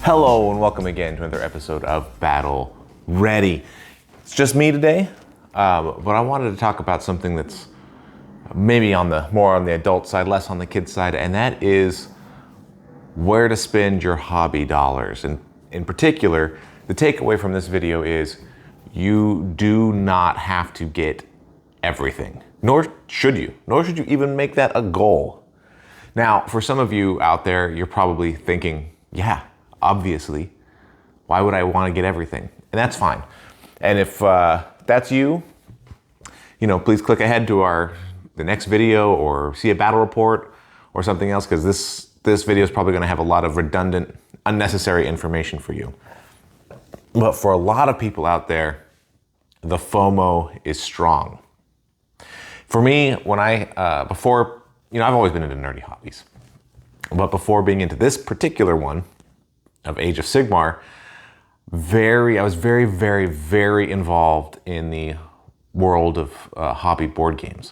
Hello and welcome again to another episode of Battle Ready. It's just me today, but I wanted to talk about something that's maybe more on the adult side, less on the kid side, and that is where to spend your hobby dollars. And in particular, the takeaway from this video is you do not have to get everything, nor should you even make that a goal. Now, for some of you out there, you're probably thinking, yeah, obviously, why would I want to get everything? And that's fine. And if that's you, please click ahead to the next video or see a battle report or something else, because this video is probably going to have a lot of redundant, unnecessary information for you. But for a lot of people out there, the FOMO is strong. For me, when I've always been into nerdy hobbies, but before being into this particular one of Age of Sigmar, I was very, very, very involved in the world of hobby board games.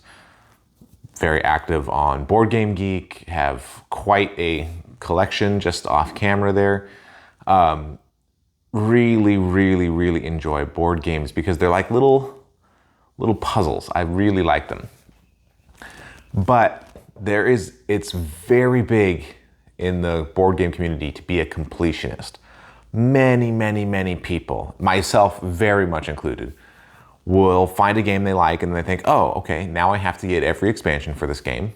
Very active on Board Game Geek, have quite a collection just off camera there. Really, really, really enjoy board games because they're like little puzzles. I really like them. But it's very big in the board game community to be a completionist. Many, many, many people, myself very much included, will find a game they like and they think, oh, okay, now I have to get every expansion for this game.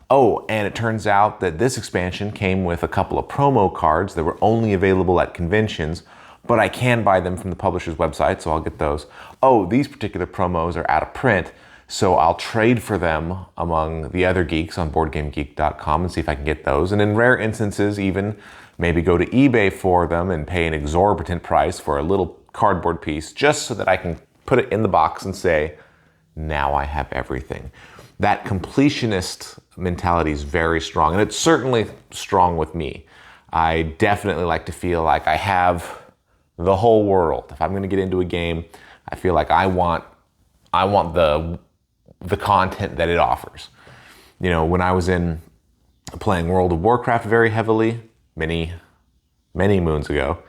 Oh, and it turns out that this expansion came with a couple of promo cards that were only available at conventions, but I can buy them from the publisher's website, so I'll get those. Oh, these particular promos are out of print, so I'll trade for them among the other geeks on BoardGameGeek.com and see if I can get those. And in rare instances, even maybe go to eBay for them and pay an exorbitant price for a little cardboard piece just so that I can put it in the box and say, now I have everything. That completionist mentality is very strong, and it's certainly strong with me. I definitely like to feel like I have the whole world. If I'm going to get into a game, I feel like I want the content that it offers. When I was playing World of Warcraft very heavily, many moons ago,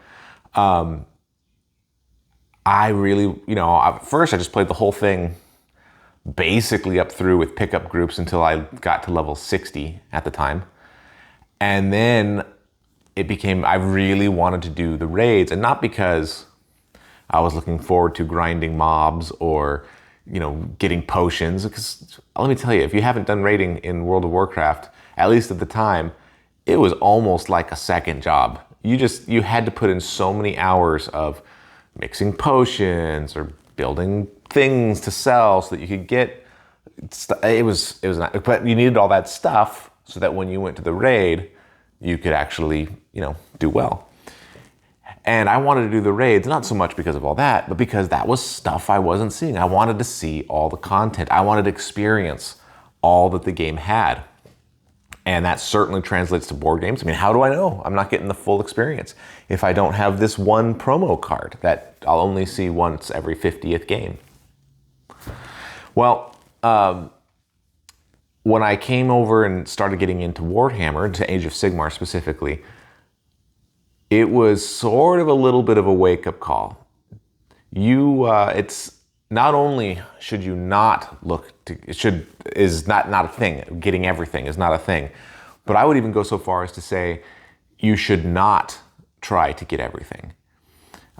I really, at first I just played the whole thing basically up through with pickup groups until I got to level 60 at the time. And then I really wanted to do the raids, and not because I was looking forward to grinding mobs or, getting potions. Because let me tell you, if you haven't done raiding in World of Warcraft, at least at the time, it was almost like a second job. You had to put in so many hours of mixing potions or building things to sell so that you could get it was not, but you needed all that stuff so that when you went to the raid, you could actually, do well. And I wanted to do the raids, not so much because of all that, but because that was stuff I wasn't seeing. I wanted to see all the content. I wanted to experience all that the game had. And that certainly translates to board games. I mean, how do I know I'm not getting the full experience if I don't have this one promo card that I'll only see once every 50th game? Well, when I came over and started getting into Warhammer, to Age of Sigmar specifically, it was sort of a little bit of a wake-up call. It's not only should you not is not a thing. Getting everything is not a thing. But I would even go so far as to say you should not try to get everything.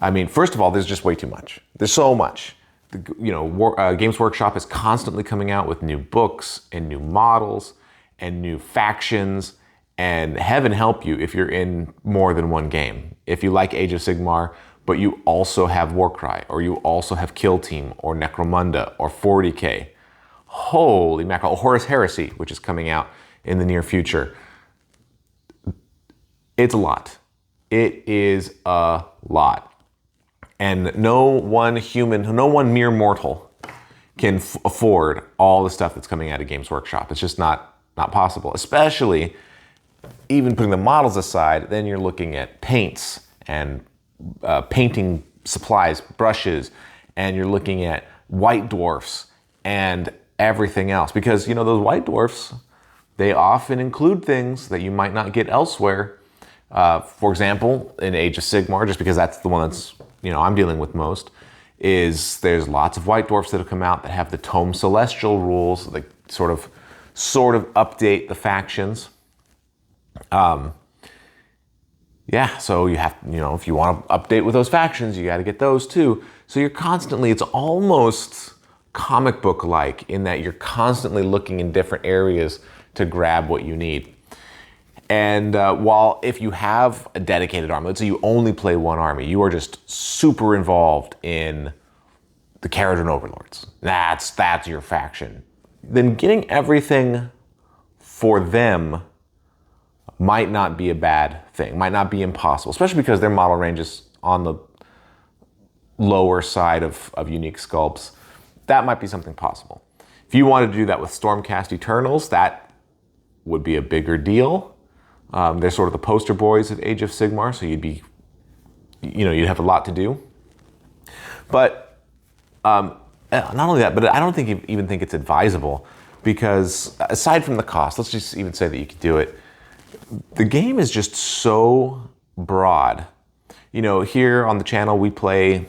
I mean, first of all, there's just way too much. There's so much. Games Workshop is constantly coming out with new books and new models and new factions. And heaven help you if you're in more than one game. If you like Age of Sigmar, but you also have Warcry, or you also have Kill Team, or Necromunda, or 40K. Holy mackerel. Horus Heresy, which is coming out in the near future. It's a lot. It is a lot. And no one mere mortal can afford all the stuff that's coming out of Games Workshop. It's just not possible, especially even putting the models aside. Then you're looking at paints and painting supplies, brushes, and you're looking at white dwarfs and everything else. Because, those white dwarfs, they often include things that you might not get elsewhere. For example, in Age of Sigmar, just because that's the one that's, I'm dealing with most, is there's lots of white dwarfs that have come out that have the Tome Celestial rules, that sort of update the factions. So you have, if you want to update with those factions, you got to get those too. So you're constantly, it's almost comic book-like in that you're constantly looking in different areas to grab what you need. And while if you have a dedicated army, let's say you only play one army, you are just super involved in the Caradhran Overlords. That's your faction. Then getting everything for them might not be a bad thing, might not be impossible, especially because their model range is on the lower side of unique sculpts. That might be something possible. If you wanted to do that with Stormcast Eternals, that would be a bigger deal. They're sort of the poster boys of Age of Sigmar, so you'd have a lot to do. But not only that, but I don't even think it's advisable, because aside from the cost, let's just even say that you could do it. The game is just so broad. Here on the channel we play,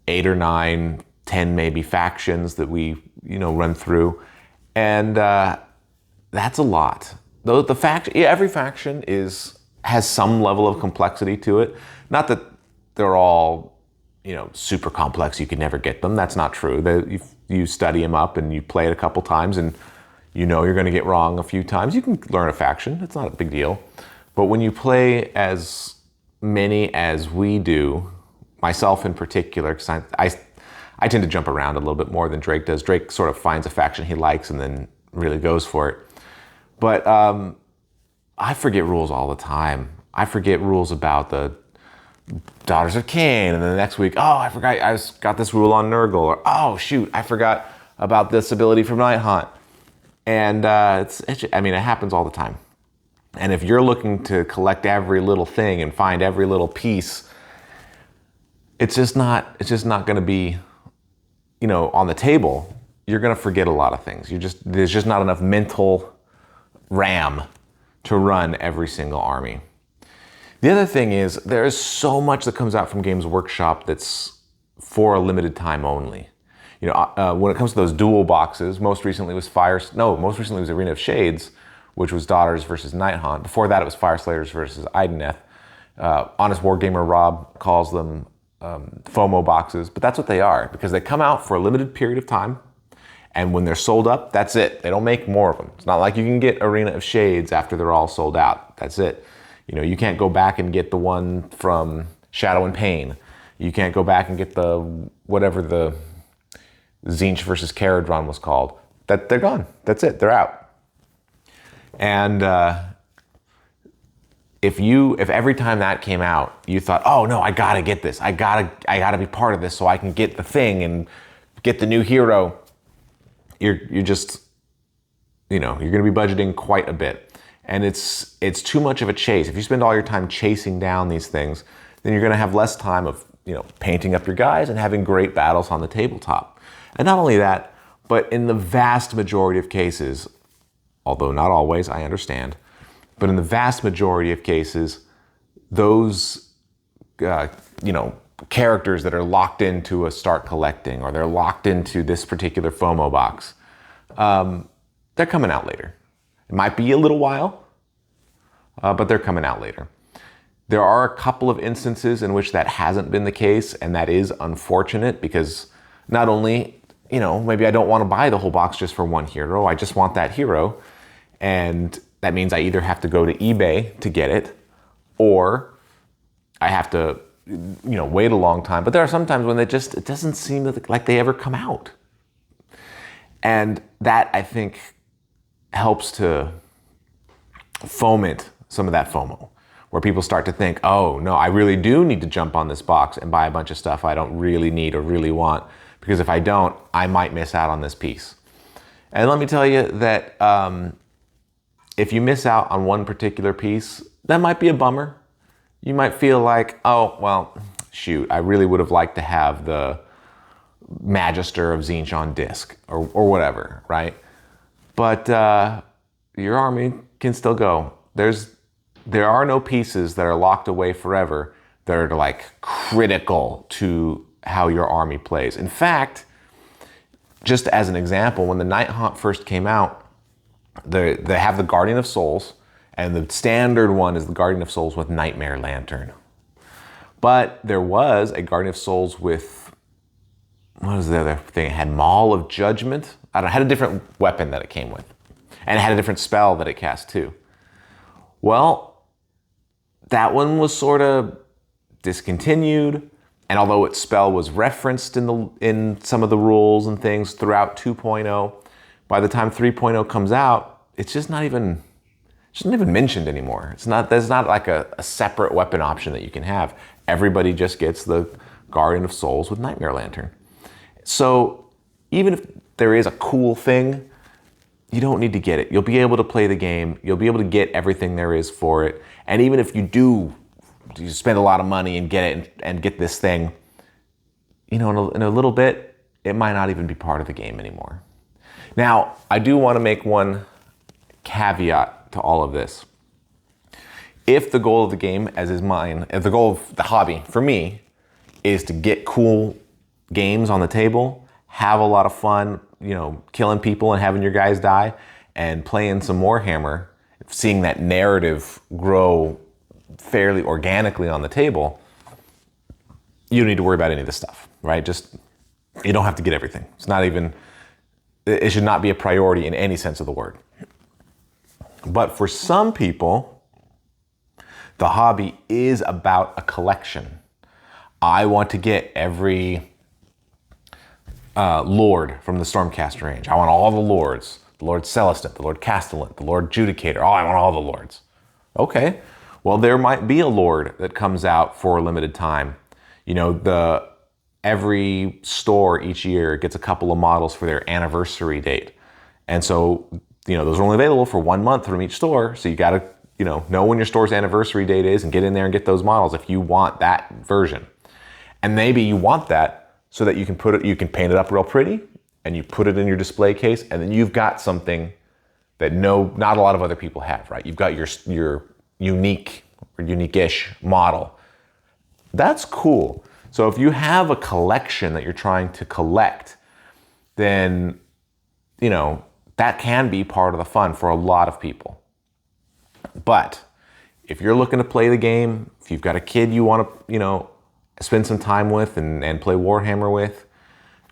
8 or 9, 10 maybe factions that we, run through. And that's a lot. Though every faction has some level of complexity to it. Not that they're all, super complex, you could never get them. That's not true. You study them up and you play it a couple times and you're going to get wrong a few times. You can learn a faction. It's not a big deal. But when you play as many as we do, myself in particular, because I tend to jump around a little bit more than Drake does. Drake sort of finds a faction he likes and then really goes for it. But I forget rules all the time. I forget rules about the Daughters of Cain, and then the next week, I forgot I got this rule on Nurgle, or oh shoot, I forgot about this ability from Night Haunt. And it happens all the time. And if you're looking to collect every little thing and find every little piece, it's just not going to be, on the table. You're going to forget a lot of things. There's just not enough mental RAM to run every single army. The other thing is there is so much that comes out from Games Workshop that's for a limited time only. When it comes to those dual boxes, most recently was Arena of Shades, which was Daughters versus Night Haunt. Before that, it was Fireslayers versus Ideneth. Honest Wargamer Rob calls them FOMO boxes, but that's what they are, because they come out for a limited period of time, and when they're sold up, that's it. They don't make more of them. It's not like you can get Arena of Shades after they're all sold out. That's it. You can't go back and get the one from Shadow and Pain. You can't go back and get whatever the Tzeentch versus Caradhran was called. They're gone. That's it. They're out. And if every time that came out, you thought, oh no, I gotta get this. I gotta be part of this so I can get the thing and get the new hero. You're just, you're gonna be budgeting quite a bit. And it's too much of a chase. If you spend all your time chasing down these things, then you're gonna have less time of, painting up your guys and having great battles on the tabletop. And not only that, but in the vast majority of cases, although not always, I understand, but in the vast majority of cases, those, characters that are locked into a start collecting, or they're locked into this particular FOMO box, they're coming out later. It might be a little while, but they're coming out later. There are a couple of instances in which that hasn't been the case, and that is unfortunate, because not only, maybe I don't want to buy the whole box just for one hero, I just want that hero, and that means I either have to go to eBay to get it, or I have to, wait a long time. But there are some times when it doesn't seem like they ever come out. And that, I think, helps to foment some of that FOMO, where people start to think, oh no, I really do need to jump on this box and buy a bunch of stuff I don't really need or really want, because if I don't, I might miss out on this piece. And let me tell you that if you miss out on one particular piece, that might be a bummer. You might feel like, oh, well, shoot, I really would have liked to have the Magister of Tzeentch on disc, or whatever, right? But your army can still go. There's there are no pieces that are locked away forever that are like critical to how your army plays. In fact, just as an example, when the Nighthaunt first came out, they have the Guardian of Souls, and the standard one is the Guardian of Souls with Nightmare Lantern. But there was a Guardian of Souls with, what was the other thing? It had Maul of Judgment. I don't know, it had a different weapon that it came with. And it had a different spell that it cast too. Well, that one was sort of discontinued. And although its spell was referenced in some of the rules and things throughout 2.0, by the time 3.0 comes out, it's just not even mentioned anymore. There's not like a separate weapon option that you can have. Everybody just gets the Guardian of Souls with Nightmare Lantern. So even if there is a cool thing, you don't need to get it. You'll be able to play the game. You'll be able to get everything there is for it. And even if you spend a lot of money and get it and get this thing, in a little bit, it might not even be part of the game anymore. Now, I do want to make one caveat to all of this. If the goal of the game, as is mine, if the goal of the hobby for me is to get cool games on the table, have a lot of fun, killing people and having your guys die, and playing some Warhammer, seeing that narrative grow fairly organically on the table, you don't need to worry about any of this stuff, right? You don't have to get everything. It should not be a priority in any sense of the word. But for some people, the hobby is about a collection. I want to get every Lord from the Stormcast range. I want all the Lords. The Lord Celestant, the Lord Castellan, the Lord Judicator. Oh, I want all the Lords. Okay. Well, there might be a Lord that comes out for a limited time. Every store each year gets a couple of models for their anniversary date. And so, those are only available for 1 month from each store. So you got to, know when your store's anniversary date is and get in there and get those models if you want that version. And maybe you want that so that you can paint it up real pretty and you put it in your display case, and then you've got something that not a lot of other people have, right? You've got your unique or unique-ish model. That's cool. So if you have a collection that you're trying to collect, then, that can be part of the fun for a lot of people. But if you're looking to play the game, if you've got a kid you want to, spend some time with and play Warhammer with,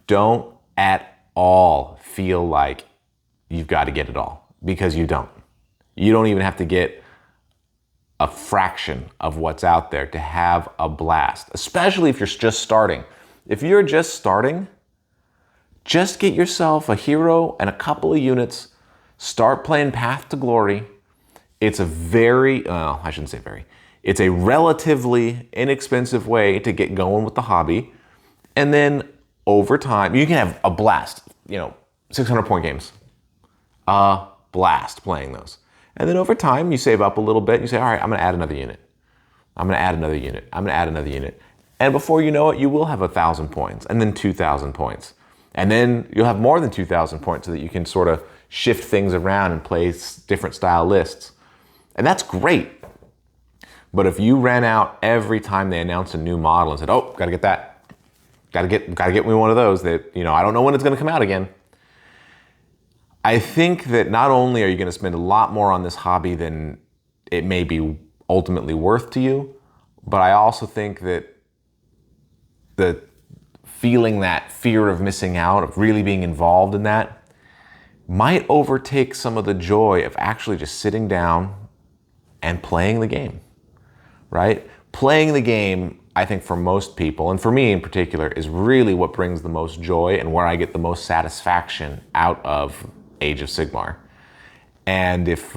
don't at all feel like you've got to get it all, because you don't. You don't even have to get a fraction of what's out there to have a blast, especially if you're just starting. If you're just starting, just get yourself a hero and a couple of units, start playing Path to Glory. It's it's a relatively inexpensive way to get going with the hobby. And then over time, you can have a blast, 600 point games, a blast playing those. And then over time, you save up a little bit and you say, all right, I'm gonna add another unit. I'm gonna add another unit. I'm gonna add another unit. And before you know it, you will have 1,000 points and then 2,000 points. And then you'll have more than 2,000 points so that you can sort of shift things around and play different style lists. And that's great. But if you ran out every time they announced a new model and said, oh, gotta get that. Gotta get me one of those that, I don't know when it's gonna come out again. I think that not only are you gonna spend a lot more on this hobby than it may be ultimately worth to you, but I also think that feeling that fear of missing out, of really being involved in that, might overtake some of the joy of actually just sitting down and playing the game, right? Playing the game, I think for most people, and for me in particular, is really what brings the most joy and where I get the most satisfaction out of Age of Sigmar. And if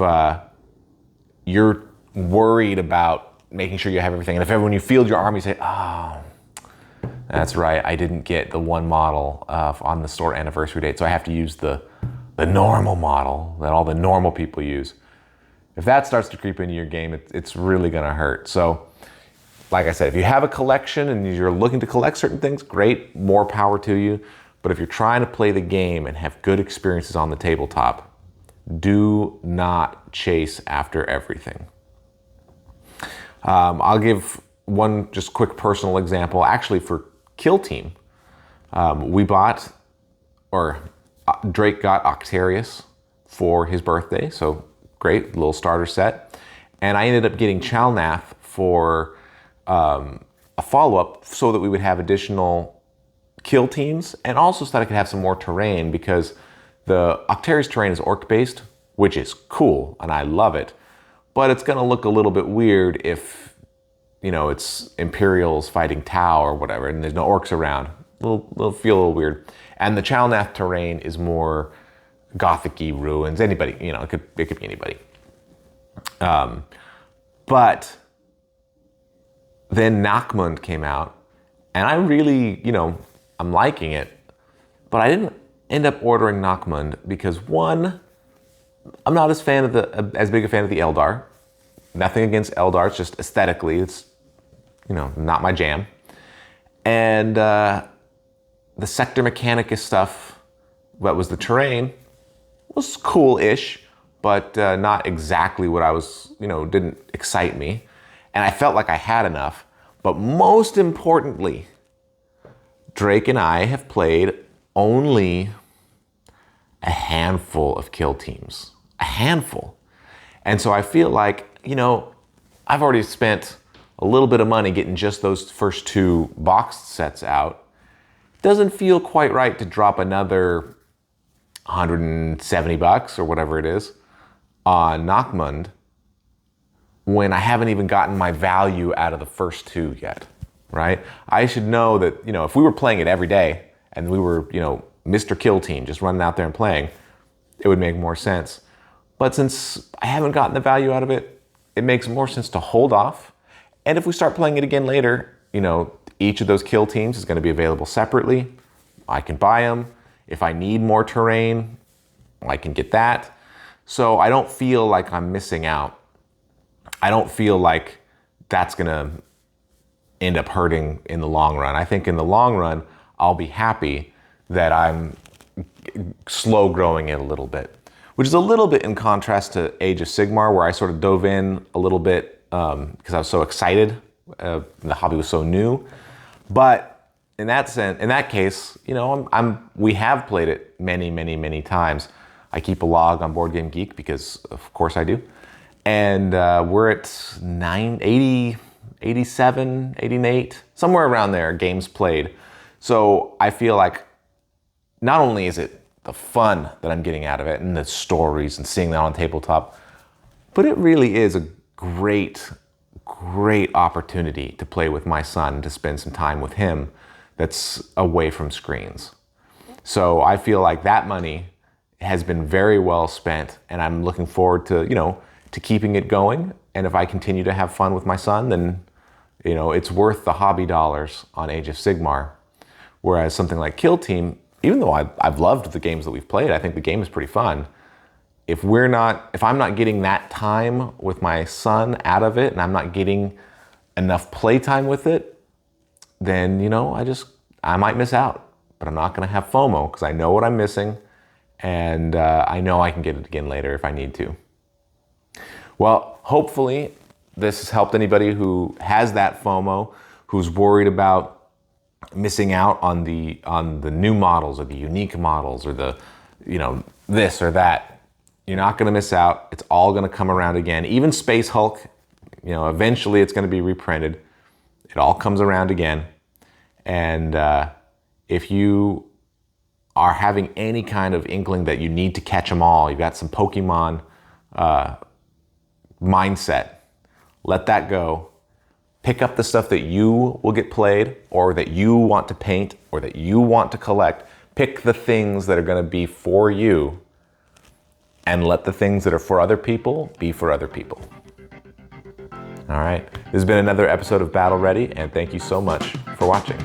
you're worried about making sure you have everything, and if when you field your army, you say, oh, that's right, I didn't get the one model on the store anniversary date, so I have to use the normal model that all the normal people use. If that starts to creep into your game, it's really gonna hurt. So, like I said, if you have a collection and you're looking to collect certain things, great, more power to you. But if you're trying to play the game and have good experiences on the tabletop, do not chase after everything. I'll give one just quick personal example. Actually, for Kill Team, we bought, or Drake got Octarius for his birthday, so great, little starter set. And I ended up getting Chalnath for a follow-up so that we would have additional kill teams, and also so that I could have some more terrain, because the Octarius terrain is orc-based, which is cool, and I love it. But it's gonna look a little bit weird if, you know, it's Imperials fighting Tau or whatever, and there's no orcs around. It'll feel a little weird. And the Chalnath terrain is more Gothic-y ruins. Anybody, you know, it could be anybody. But then Nachmund came out, and I really, you know, I'm liking it, but I didn't end up ordering Nachmund because, one, I'm not as big a fan of the Eldar. Nothing against Eldar, it's just aesthetically, it's, you know, not my jam. And the Sector Mechanicus stuff, what was the terrain, was cool-ish, but not exactly what I was, you know, didn't excite me. And I felt like I had enough. But most importantly, Drake and I have played only a handful of kill teams. A handful. And so I feel like, you know, I've already spent a little bit of money getting just those first 2 boxed sets out. Doesn't feel quite right to drop another $170 or whatever it is on Nachmund when I haven't even gotten my value out of the first 2 yet, right? I should know that, you know, if we were playing it every day and we were, you know, Mr. Kill Team, just running out there and playing, it would make more sense. But since I haven't gotten the value out of it, it makes more sense to hold off. And if we start playing it again later, you know, each of those kill teams is going to be available separately. I can buy them. If I need more terrain, I can get that. So I don't feel like I'm missing out. I don't feel like that's going to end up hurting in the long run. I think in the long run, I'll be happy that I'm slow growing it a little bit, which is a little bit in contrast to Age of Sigmar, where I sort of dove in a little bit because I was so excited. The hobby was so new. But in that sense, in that case, you know, we have played it many, many, many times. I keep a log on Board Game Geek because, of course, I do. And we're at 80, 87, 88, somewhere around there, games played. So I feel like not only is it the fun that I'm getting out of it and the stories and seeing that on tabletop, but it really is a great, great opportunity to play with my son, to spend some time with him that's away from screens. So I feel like that money has been very well spent, and I'm looking forward to, you know, to keeping it going. And if I continue to have fun with my son, then, you know, it's worth the hobby dollars on Age of Sigmar. Whereas something like Kill Team, even though I've loved the games that we've played, I think the game is pretty fun. If I'm not getting that time with my son out of it, and I'm not getting enough play time with it, then, you know, I might miss out. But I'm not gonna have FOMO because I know what I'm missing, and I know I can get it again later if I need to. Well, hopefully this has helped anybody who has that FOMO, who's worried about missing out on the new models or the unique models or the, you know, this or that. You're not going to miss out. It's all going to come around again. Even Space Hulk, you know, eventually it's going to be reprinted. It all comes around again. And if you are having any kind of inkling that you need to catch them all, you've got some Pokemon mindset, let that go. Pick up the stuff that you will get played, or that you want to paint, or that you want to collect. Pick the things that are going to be for you, and let the things that are for other people be for other people. All right, this has been another episode of Battle Ready, and thank you so much for watching.